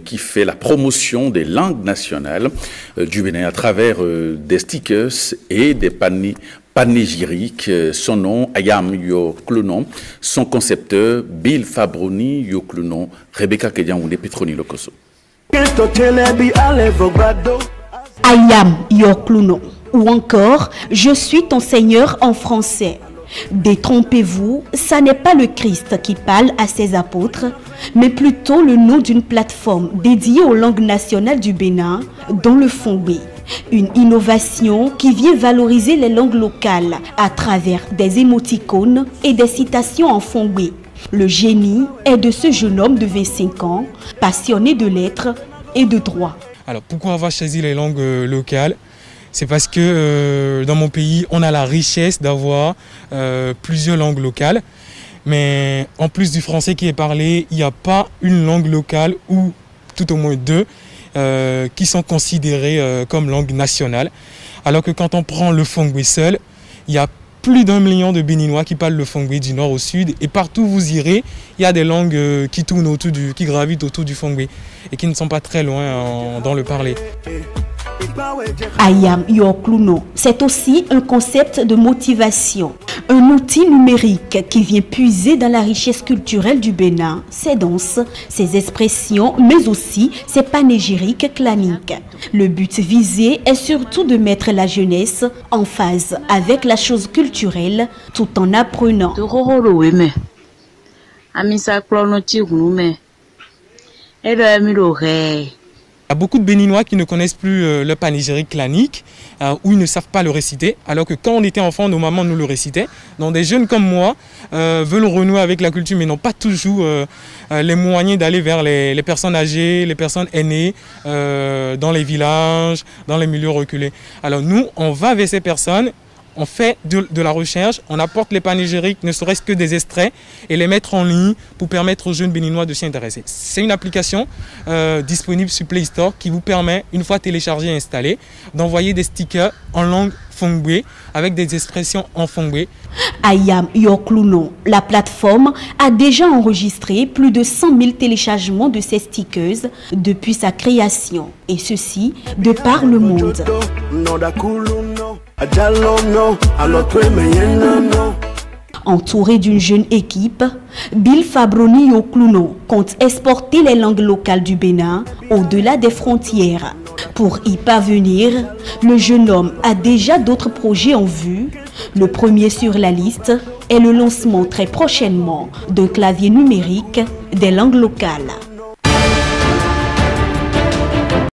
Qui fait la promotion des langues nationales du Bénin à travers des stickers et des panégyriques. Son nom, Ayam Yoklunon, son concepteur, Bill Fabroni Yoklunon, Rebecca Kediamoune Petroni Lokoso. Ayam Yoklunon, ou encore Je suis ton Seigneur en français. Détrompez-vous, ça n'est pas le Christ qui parle à ses apôtres, mais plutôt le nom d'une plateforme dédiée aux langues nationales du Bénin, dont le Fongbe. Une innovation qui vient valoriser les langues locales à travers des émoticônes et des citations en Fongbe. Le génie est de ce jeune homme de 25 ans, passionné de lettres et de droit. Alors pourquoi avoir choisi les langues locales ? C'est parce que dans mon pays, on a la richesse d'avoir plusieurs langues locales. Mais en plus du français qui est parlé, il n'y a pas une langue locale ou tout au moins deux qui sont considérées comme langue nationale. Alors que quand on prend le Fongbe seul, il y a plus d'1 million de Béninois qui parlent le Fongbe du nord au sud. Et partout où vous irez, il y a des langues qui tournent autour qui gravitent autour du Fongbe et qui ne sont pas très loin dans le parler. Ayam Yoklunon, c'est aussi un concept de motivation, un outil numérique qui vient puiser dans la richesse culturelle du Bénin, ses danses, ses expressions, mais aussi ses panégyriques claniques. Le but visé est surtout de mettre la jeunesse en phase avec la chose culturelle tout en apprenant. Il y a beaucoup de Béninois qui ne connaissent plus le panégyrique clanique ou ils ne savent pas le réciter, alors que quand on était enfant, nos mamans nous le récitaient. Donc des jeunes comme moi veulent renouer avec la culture mais n'ont pas toujours les moyens d'aller vers les personnes âgées, les personnes aînées dans les villages, dans les milieux reculés. Alors nous, on va vers ces personnes. On fait de la recherche, on apporte les panégyriques, ne serait-ce que des extraits, et les mettre en ligne pour permettre aux jeunes béninois de s'y intéresser. C'est une application disponible sur Play Store qui vous permet, une fois téléchargée et installée, d'envoyer des stickers en langue Fongbe avec des expressions en Fongbe. Ayam Yoklunon, la plateforme a déjà enregistré plus de 100 000 téléchargements de ces stickers depuis sa création, et ceci de par le monde. Entouré d'une jeune équipe, Bill Fabroni Yoklunon compte exporter les langues locales du Bénin au-delà des frontières. Pour y parvenir, le jeune homme a déjà d'autres projets en vue. Le premier sur la liste est le lancement très prochainement d'un clavier numérique des langues locales.